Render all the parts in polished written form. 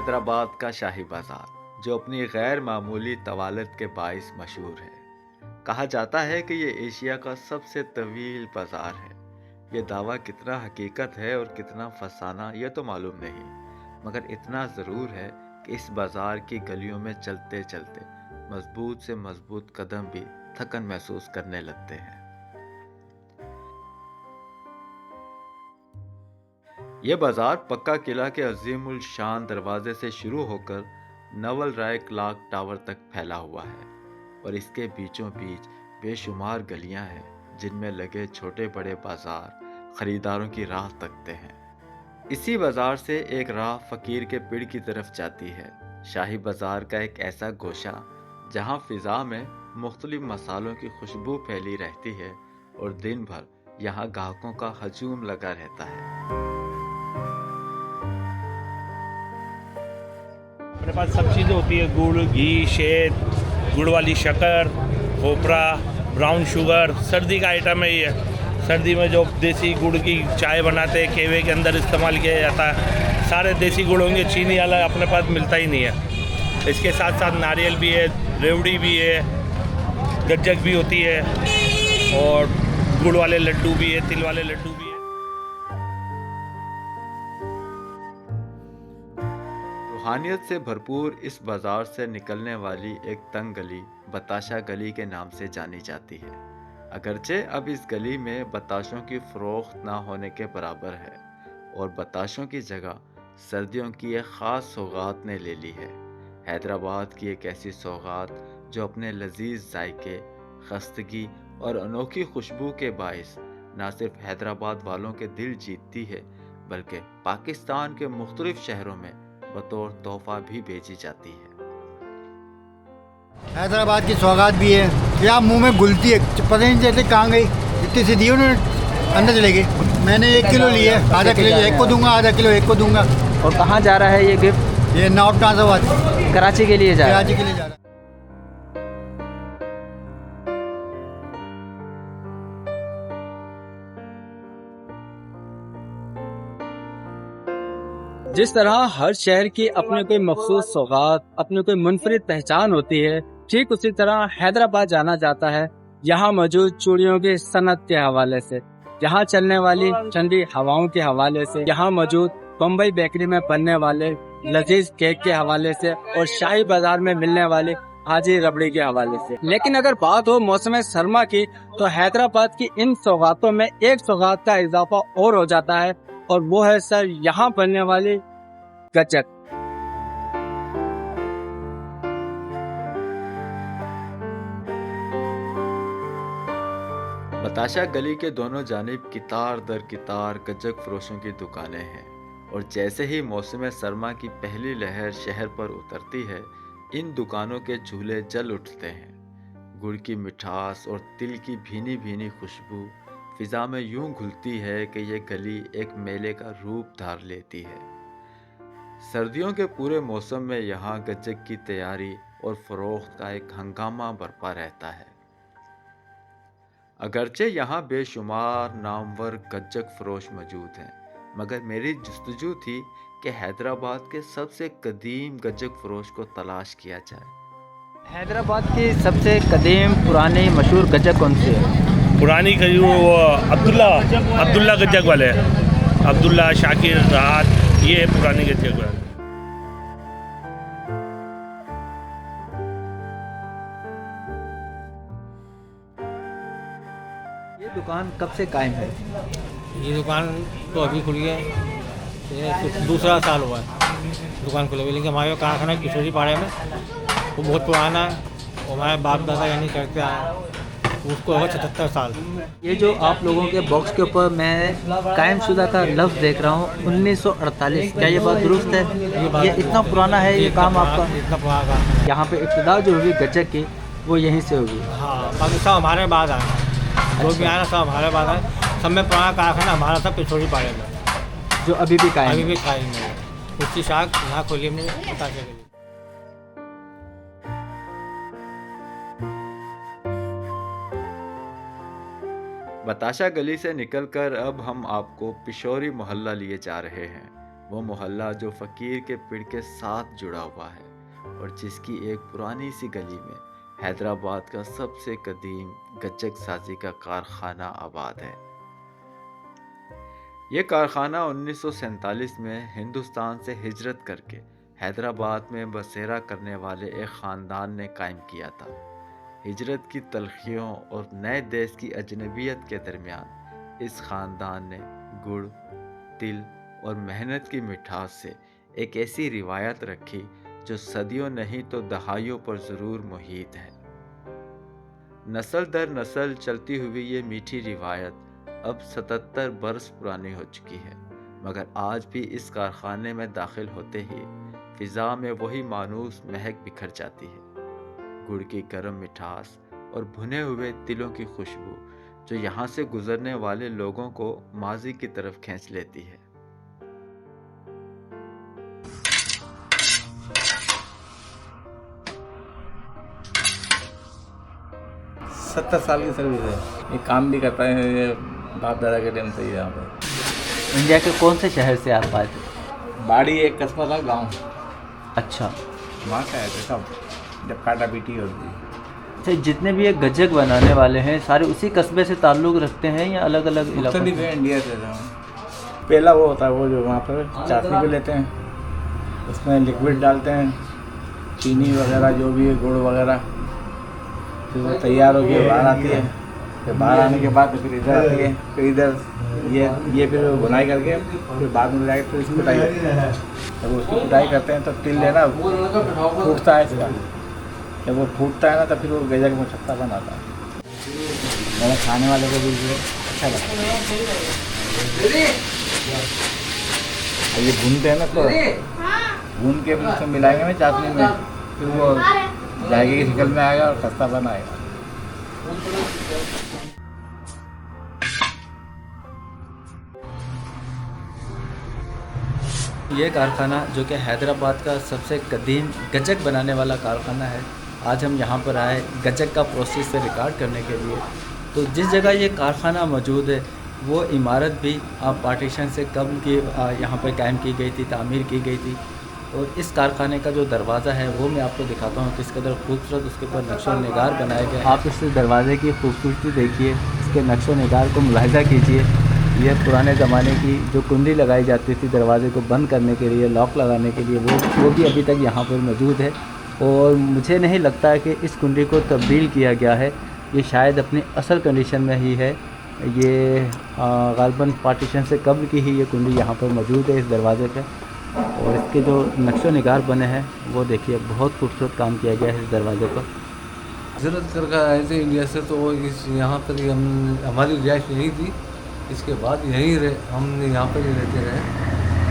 हैदराबाद का शाही बाजार, जो अपनी गैर मामूली तवालत के बाइस मशहूर है। कहा जाता है कि ये एशिया का सबसे तवील बाजार है। ये दावा कितना हकीकत है और कितना फसाना ये तो मालूम नहीं, मगर इतना ज़रूर है कि इस बाजार की गलियों में चलते चलते मजबूत से मजबूत कदम भी थकन महसूस करने लगते हैं। ये बाजार पक्का किला के अजीमुल शान दरवाजे से शुरू होकर नवल राय क्लॉक टावर तक फैला हुआ है और इसके बीचों बीच बेशुमार गलियां हैं जिनमें लगे छोटे बड़े बाजार खरीदारों की राह तकते हैं। इसी बाजार से एक राह फकीर के पेड़ की तरफ जाती है। शाही बाजार का एक ऐसा गोशा जहां फिजा में मुख्तलिफ मसालों की खुशबू फैली रहती है और दिन भर यहाँ ग्राहकों का हजूम लगा रहता है। अपने पास सब चीज़ें होती है, गुड़, घी, शहद, गुड़ वाली शक्कर, खोपरा, ब्राउन शुगर। सर्दी का आइटम है ये। सर्दी में जो देसी गुड़ की चाय बनाते हैं, केवे के अंदर इस्तेमाल किया जाता है। सारे देसी गुड़ होंगे, चीनी वाला अपने पास मिलता ही नहीं है। इसके साथ साथ नारियल भी है, रेवड़ी भी है, गज्जक भी होती है और गुड़ वाले लड्डू भी है, तिल वाले लड्डू भी है। रूहानियत से भरपूर इस बाजार से निकलने वाली एक तंग गली बताशा गली के नाम से जानी जाती है। अगरचे अब इस गली में बताशों की फरोख्त ना होने के बराबर है और बताशों की जगह सर्दियों की एक ख़ास सौगात ने ले ली है। हैदराबाद की एक ऐसी सौगात जो अपने लजीज जायके, खस्तगी और अनोखी खुशबू के बाइस ना सिर्फ हैदराबाद वालों के दिल जीतती है बल्कि पाकिस्तान के मुख्तलिफ शहरों में बतौर तोहफा भी भेजी जाती है। हैदराबाद की सौगात भी है, या मुंह में घुलती है, पता नहीं जैसे कहाँ गई, इतनी सी दी उन्होंने, अंदर चले गए। मैंने 1 किलो लिए, आधा किलो एक को दूंगा, आधा किलो एक को दूंगा। और कहाँ जा रहा है ये गिफ्ट? ये नॉर्थ नाजाबाद, कराची के लिए जा रहा है। कराची के लिए जा रहा है। जिस तरह हर शहर की अपनी कोई मखसूस सौगात, अपनी कोई मुनफरिद पहचान होती है, ठीक उसी तरह हैदराबाद जाना जाता है यहाँ मौजूद चूड़ियों की सनत के हवाले से, यहाँ चलने वाली ठंडी हवाओं के हवाले से, यहाँ मौजूद बम्बई बेकरी में बनने वाले लजीज केक के हवाले से और शाही बाजार में मिलने वाले हाजी रबड़ी के हवाले से। लेकिन अगर बात हो मौसम सरमा की, तो हैदराबाद की इन सौगातों में एक सौगात का इजाफा और हो जाता है और वो है सर यहाँ बनने वाली गज्जक। बताशा गली के दोनों जानिब कितार दर कितार गज्जक फरोशों की दुकानें हैं और जैसे ही मौसम सरमा की पहली लहर शहर पर उतरती है, इन दुकानों के चूल्हे जल उठते हैं। गुड़ की मिठास और तिल की भीनी भीनी खुशबू फिजा में यूं घुलती है कि ये गली एक मेले का रूप धार लेती है। सर्दियों के पूरे मौसम में यहाँ गज्जक की तैयारी और फरोख्त का एक हंगामा बरपा रहता है। अगरचे यहाँ बेशुमार नामवर गज्जक फरोश मौजूद हैं, मगर मेरी जुस्तजू थी कि हैदराबाद के सबसे कदीम गज्जक फरोश को तलाश किया जाए। हैदराबाद की सबसे कदीम पुरानी मशहूर गज्जक कौन सी है? पुरानी करीब वो अब्दुल्ला गज्जक वाले हैं, अब्दुल्ला, शाकिर, राहत, ये पुरानी गज्जक वाले। ये दुकान कब से कायम है? ये दुकान तो अभी खुली है, ये दूसरा साल हुआ है दुकान खुले हुए, लेकिन हमारे कारखाना किशोरी पाड़े में वो बहुत पुराना है। हमारे बाप दादा यानी करते आए, उसको होगा 77 साल। ये जो आप लोगों के बॉक्स के ऊपर मैं कायमशुदा का लफ्ज़ देख रहा हूँ 1948, क्या ये बात दुरुस्त है? ये इतना पुराना है ये काम आपका? इतना पुराना काम है। यहाँ पे इब्तिदा जो हुई गज्जक की वो यहीं से होगी? हाँ, बाकी सब हमारे बाद आए, जो भी आए ना सब हमारे बाद आए। सब में पुराना कारखाना हमारा सब किशोरी पाड़े में, जो अभी भी कायम अभी है। भी कायम है। उसकी शाख यहाँ खोली हमने बता के। बताशा गली से निकलकर अब हम आपको पिशौरी मोहल्ला लिए जा रहे हैं। वो मोहल्ला जो फ़कीर के पिड़ के साथ जुड़ा हुआ है और जिसकी एक पुरानी सी गली में हैदराबाद का सबसे कदीम गच्चक साजी का कारखाना आबाद है। ये कारखाना 1947 में हिंदुस्तान से हिजरत करके हैदराबाद में बसेरा करने वाले एक ख़ानदान ने कायम किया था। हिजरत की तलखियों और नए देश की अजनबियत के दरमियान इस ख़ानदान ने गुड़, तिल और मेहनत की मिठास से एक ऐसी रिवायत रखी जो सदियों नहीं तो दहाइयों पर ज़रूर मुहित है। नस्ल दर नस्ल चलती हुई ये मीठी रिवायत अब 77 बरस पुरानी हो चुकी है, मगर आज भी इस कारखाने में दाखिल होते ही फ़िज़ा में वही मानूस महक बिखर जाती है। गुड़ की गर्म मिठास और भुने हुए तिलों की खुशबू जो यहाँ से गुजरने वाले लोगों को माजी की तरफ खींच लेती है। सत्तर साल की सर्विस है। ये काम भी करता है, ये बाप दादा के टाइम से ही यहाँ पे। इंडिया के कौन से शहर से आप आए थे? बाड़ी एक कस्बा था, गाँव अच्छा, वहाँ का है सब, जब काटा पीटी होती। अच्छा, जितने भी ये गज्जक बनाने वाले हैं सारे उसी कस्बे से ताल्लुक़ रखते हैं या अलग अलग इलाकों मुख्तलिफ है इंडिया से। पहला वो होता है वो जो वहाँ पर चाशनी पे लेते हैं, उसमें लिक्विड डालते हैं, चीनी वगैरह जो भी है, गुड़ वगैरह, फिर वो तैयार होकर बाहर आती है। फिर बाहर आने के बाद फिर इधर आती है, फिर इधर ये फिर बुनाई करके फिर बाद में जाके फिर इसकी कुटाई करते हैं। जब उसकी कुटाई करते हैं तो तिल लेना फूटता है इसका, जब वो फूटता है ना तो फिर वो गजक में छत्ता बनाता है। मेरा खाने वाले को भी अच्छा लगता है। ये भूनते हैं ना तो भून के फिर उसमें मिलाएंगे ना चाशनी में, फिर वो जाएगी की शक्ल में आएगा और खस्ता बनाएगा। ये कारखाना जो कि हैदराबाद का सबसे कदीम गज्जक बनाने वाला कारखाना है, आज हम यहाँ पर आए गज्जक का प्रोसेस से रिकॉर्ड करने के लिए। तो जिस जगह ये कारखाना मौजूद है वो इमारत भी पार्टीशन से कब्ल की यहाँ पर कायम की गई थी, तामीर की गई थी। और इस कारखाने का जो दरवाज़ा है वो मैं आपको दिखाता हूँ किस कदर खूबसूरत उसके ऊपर नक्शो निगार बनाए गए। आप इस दरवाज़े की खूबसूरती देखिए, इसके नक्शो निगार को मुलाहिज़ा कीजिए। यह पुराने ज़माने की जो कुंडी लगाई जाती थी दरवाज़े को बंद करने के लिए, लॉक लगाने के लिए, वो भी अभी तक यहाँ पर मौजूद है। और मुझे नहीं लगता है कि इस कुंडी को तब्दील किया गया है, ये शायद अपनी असल कंडीशन में ही है। ये गालिबन पार्टीशन से कब्ल की ही ये कुंडी यहाँ पर मौजूद है इस दरवाज़े पे। और इसके जो नक्शो निगार बने हैं वो देखिए, बहुत खूबसूरत काम किया गया है इस दरवाजे पर। हिजरत करके आए थे इंडिया से, तो इस यहाँ पर ही हमारी रिहाइश यहीं थी। इसके बाद यहीं हमने यहाँ पर ही रहते रहे।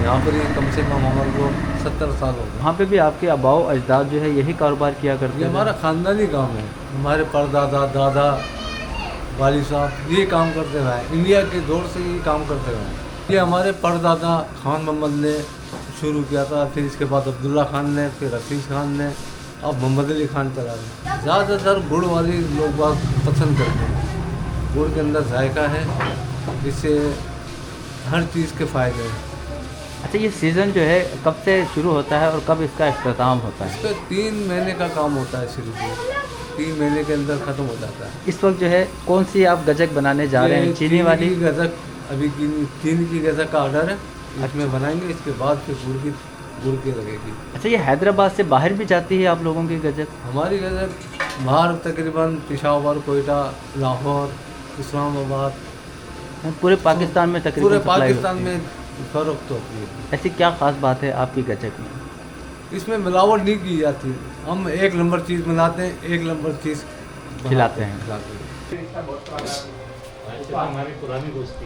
यहाँ पर ही कम से कम हमारे को 70 साल हो गए। वहाँ पे भी आपके आबाओ अजदाद जो है यही कारोबार किया करते ये हैं? हमारा ख़ानदानी काम है। हमारे परदादा दादा वाली साहब ये काम करते हुए हैं, इंडिया के दौर से ये काम करते हुए हैं। ये हमारे परदादा खान मोहम्मद ने शुरू किया था, फिर इसके बाद अब्दुल्ला खान ने, फिर हफीज़ खान ने, अब मोहम्मद अली खान चला रहे। ज़्यादातर गुड़ वाली लोग बात पसंद करते हैं। गुड़ के अंदर जायका है, इससे हर चीज़ के फ़ायदे हैं। अच्छा, ये सीज़न जो है कब से शुरू होता है और कब इसका इख्तिताम होता है? इस पर 3 महीने का काम होता है शुरू से, 3 महीने के अंदर ख़त्म हो जाता है। इस वक्त जो है कौन सी आप गजक बनाने जा रहे हैं? चीनी वाली गजक, अभी चीनी की गजक का ऑर्डर है, इसमें बनाएंगे। इसके बाद फिर गुड़ की लगेगी। अच्छा, ये हैदराबाद से बाहर भी जाती है आप लोगों की गजक? हमारी गजक बाहर तकरीबन पेशावर, कोयटा, लाहौर, इस्लामाबाद, पूरे पाकिस्तान में तकरीबन पूरे सप्लाई पाकिस्तान होती है। में फरोख्त होती है। ऐसी क्या ख़ास बात है आपकी गजक में? इसमें मिलावट नहीं की जाती। हम 1 नंबर चीज़ बनाते हैं, 1 नंबर चीज़ खिलाते हैं। हमारी पुरानी दोस्ती।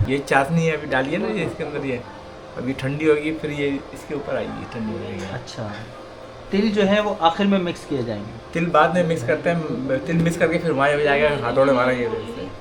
ये चाशनी है अभी डाली है ना, ये इसके अंदर, ये अभी ठंडी होगी फिर ये इसके ऊपर आएगी, ठंडी हो जाएगी। अच्छा, तिल जो है वो आखिर में मिक्स किए जाएंगे। तिल बाद में मिक्स करते हैं, तिल मिक्स करके फिर वहाँ भी जाएगा हाथोड़े मारेंगे इससे।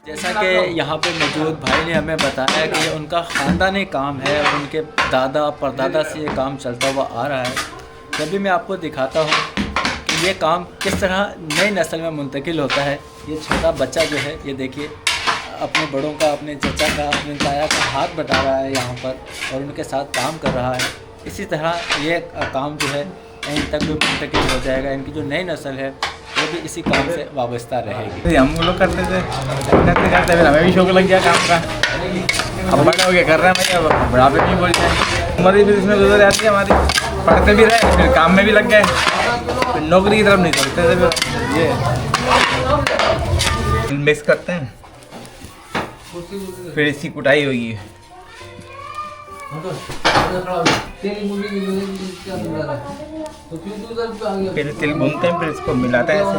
जैसा कि यहाँ पे मौजूद भाई ने हमें बताया कि ये उनका ख़ानदानी काम है, उनके दादा परदादा से ये काम चलता हुआ आ रहा है। जब भी मैं आपको दिखाता हूँ कि ये काम किस तरह नई नस्ल में मुंतकिल होता है। ये छोटा बच्चा जो है, ये देखिए अपने बड़ों का, अपने चचा का, अपने ताया का हाथ बटा रहा है यहाँ पर और उनके साथ काम कर रहा है। इसी तरह ये काम जो है इन तक भी मुंतकिल हो जाएगा। इनकी जो नई नस्ल है वो भी इसी काम से वाबस्ता रहेगी। हम लोग करते थे, करते फिर हमें भी शौक लग गया काम का। अब बड़े हो गए कर रहे हैं भाई, अब बुढ़ापे में बोलते हैं। उम्र भी इसमें गुजर जाती है हमारी, पढ़ते भी रहे फिर काम में भी लग गए, फिर नौकरी की तरफ नहीं चलते थे। ये मिक्स करते हैं, फिर इसकी कुटाई होगी। पहले तिल भूनते हैं, फिर इसको मिलाते हैं ऐसे।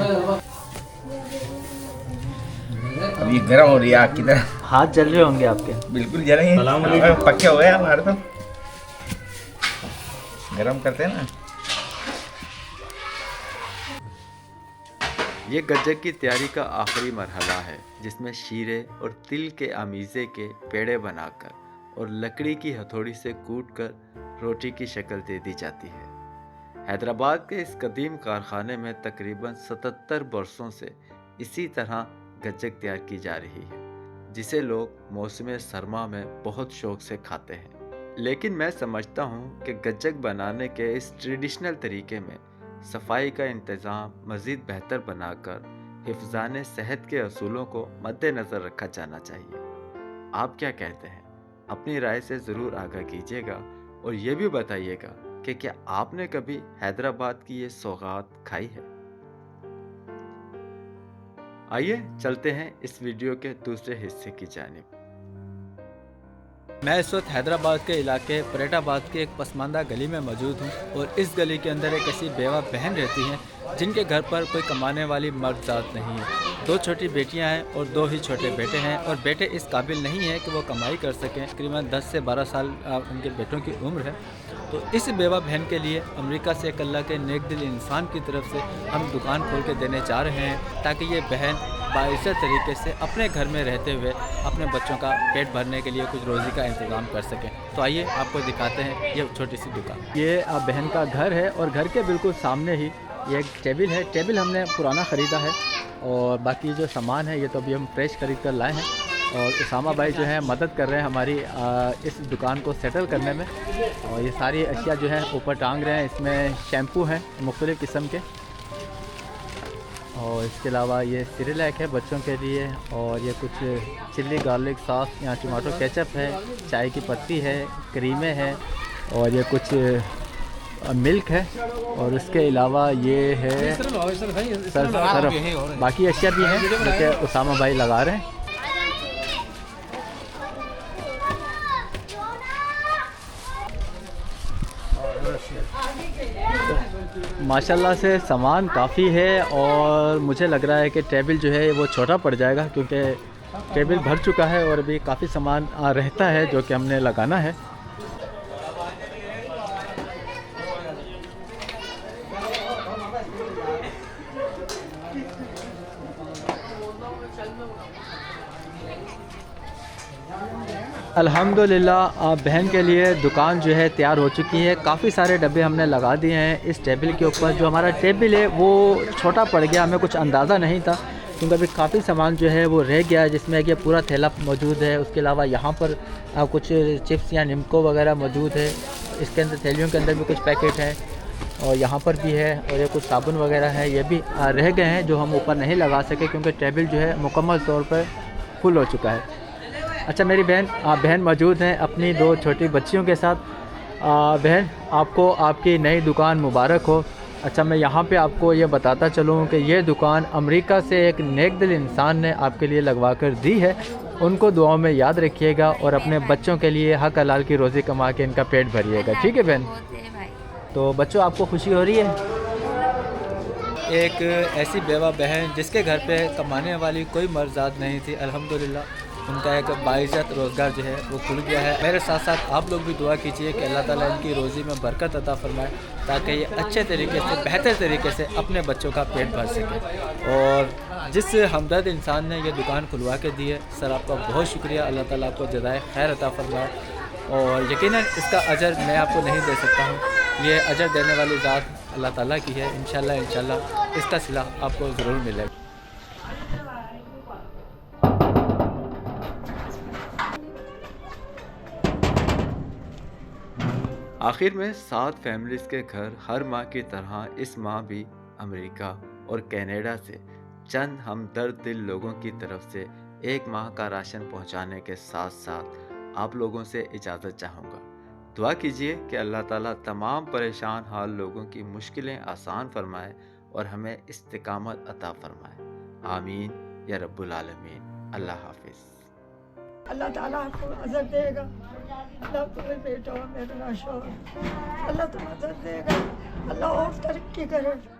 अब ये गर्म हो रही है आग की तरह। हाथ जल रहे होंगे आपके? बिल्कुल जलेंगे, पक्के हो गए हमारे तो। गरम करते हैं ना। ये गज्जक की तैयारी का आखिरी मरहला है, जिसमें शीरे और तिल के अमीज़े के पेड़े बनाकर और लकड़ी की हथौड़ी से कूटकर रोटी की शक्ल दे दी जाती है। हैदराबाद के इस कदीम कारखाने में तकरीबन 77 बरसों से इसी तरह गज्जक तैयार की जा रही है, जिसे लोग मौसम सरमा में बहुत शौक से खाते हैं। लेकिन मैं समझता हूँ कि गज्जक बनाने के इस ट्रेडिशनल तरीके में सफाई का इंतज़ाम मज़ीद बेहतर बनाकर हिफ्ज़ान सेहत के असूलों को मद्देनज़र रखा जाना चाहिए। आप क्या कहते हैं? अपनी राय से ज़रूर आगाह कीजिएगा और ये भी बताइएगा कि क्या आपने कभी हैदराबाद की ये सौगात खाई है। आइए चलते हैं इस वीडियो के दूसरे हिस्से की जानिब। मैं इस वक्त हैदराबाद के इलाके परेटाबाद के एक पसमानदा गली में मौजूद हूँ और इस गली के अंदर एक ऐसी बेवा बहन रहती हैं जिनके घर पर कोई कमाने वाली मर्द ज़ात नहीं है। 2 छोटी बेटियां हैं और 2 ही छोटे बेटे हैं और बेटे इस काबिल नहीं है कि वो कमाई कर सकें। तकरीबन 10 से 12 साल उनके बेटों की उम्र है। तो इस बेवा बहन के लिए अमेरिका से एक अल्लाह के नेक दिल इंसान की तरफ से हम दुकान खोल के देने जा रहे हैं, ताकि ये बहन बाइज़्ज़त तरीके से अपने घर में रहते हुए अपने बच्चों का पेट भरने के लिए कुछ रोज़ी का इंतज़ाम कर सकें। तो आइए आपको दिखाते हैं ये छोटी सी दुकान। ये बहन का घर है और घर के बिल्कुल सामने ही ये एक टेबल है। टेबल हमने पुराना ख़रीदा है और बाकी जो सामान है ये तो अभी हम फ्रेश ख़रीद कर लाए हैं। और उसामा भाई जो है मदद कर रहे हैं हमारी इस दुकान को सेटल करने में। और ये सारी अशिया जो है ऊपर टांग रहे हैं। इसमें शैम्पू हैं मुख्तलिफ़ किस्म के और इसके अलावा ये सिरेलैक है बच्चों के लिए और ये कुछ चिल्ली गार्लिक सॉस, यहाँ टमाटो केचप है, चाय की पत्ती है, क्रीमें हैं और ये कुछ मिल्क है और इसके अलावा ये है सर्फ। बाकी अशिया भी हैं जो कि उसामा भाई लगा रहे हैं। माशाल्लाह से सामान काफ़ी है और मुझे लग रहा है कि टेबल जो है वो छोटा पड़ जाएगा, क्योंकि टेबल भर चुका है और अभी काफ़ी सामान रहता है जो कि हमने लगाना है। अल्हम्दुलिल्लाह बहन के लिए दुकान जो है तैयार हो चुकी है। काफ़ी सारे डब्बे हमने लगा दिए हैं इस टेबल के ऊपर। जो हमारा टेबल है वो छोटा पड़ गया, हमें कुछ अंदाज़ा नहीं था, क्योंकि अभी काफ़ी सामान जो है वो रह गया है, जिसमें कि पूरा थैला मौजूद है। उसके अलावा यहाँ पर कुछ चिप्स या निमको वगैरह मौजूद है। इसके अंदर थैलियों के अंदर भी कुछ पैकेट हैं और यहाँ पर भी है, और ये कुछ साबुन वगैरह है, ये भी रह गए हैं जो हम ऊपर नहीं लगा सके, क्योंकि टेबल जो है मुकम्मल तौर पर फुल हो चुका है। अच्छा, मेरी बहन मौजूद हैं अपनी 2 छोटी बच्चियों के साथ। बहन, आपको आपकी नई दुकान मुबारक हो। अच्छा, मैं यहाँ पे आपको ये बताता चलूँ कि ये दुकान अमेरिका से एक नेक दिल इंसान ने आपके लिए लगवा कर दी है। उनको दुआओं में याद रखिएगा और अपने बच्चों के लिए हक हलाल की रोज़ी कमा के इनका पेट भरिएगा, ठीक है बहन? तो बच्चों, आपको खुशी हो रही है? एक ऐसी बेवा बहन जिसके घर पे कमाने वाली कोई मर्ज़ात नहीं थी, अल्हम्दुलिल्लाह उनका एक बाइज़्ज़त रोज़गार जो है वो खुल गया है। मेरे साथ साथ आप लोग भी दुआ कीजिए कि अल्लाह ताला इनकी रोज़ी में बरकत अता फरमाए, ताकि ये अच्छे तरीके से, बेहतर तरीके से अपने बच्चों का पेट भर सके। और जिस हमदर्द इंसान ने ये दुकान खुलवा के दी है, सर आपका बहुत शुक्रिया। अल्लाह ताला आपको जज़ाए खैर अता फरमाए। और यकीनन इसका अजर मैं आपको नहीं दे सकता हूँ, ये अजर देने वाली ज़ात अल्लाह ताला की है। इंशाल्लाह इसका सिला आपको ज़रूर मिलेगा। आखिर में 7 फैमिलीज़ के घर हर माह की तरह इस माह भी अमेरिका और कनाडा से चंद हमदर्द दिल लोगों की तरफ से 1 माह का राशन पहुंचाने के साथ साथ आप लोगों से इजाज़त चाहूँगा। दुआ कीजिए कि अल्लाह ताला तमाम परेशान हाल लोगों की मुश्किलें आसान फरमाए और हमें इस्तिकामत अता फरमाए। आमीन या रब्बुल आलमीन। अल्लाह हाफिज़। अल्लाह ताला आपको अज़र देगा। अल्लाह तुम्हें बेटा मेरा शौहर, अल्लाह तुम्हें अज़र देगा। अल्लाह और तरक्की करे।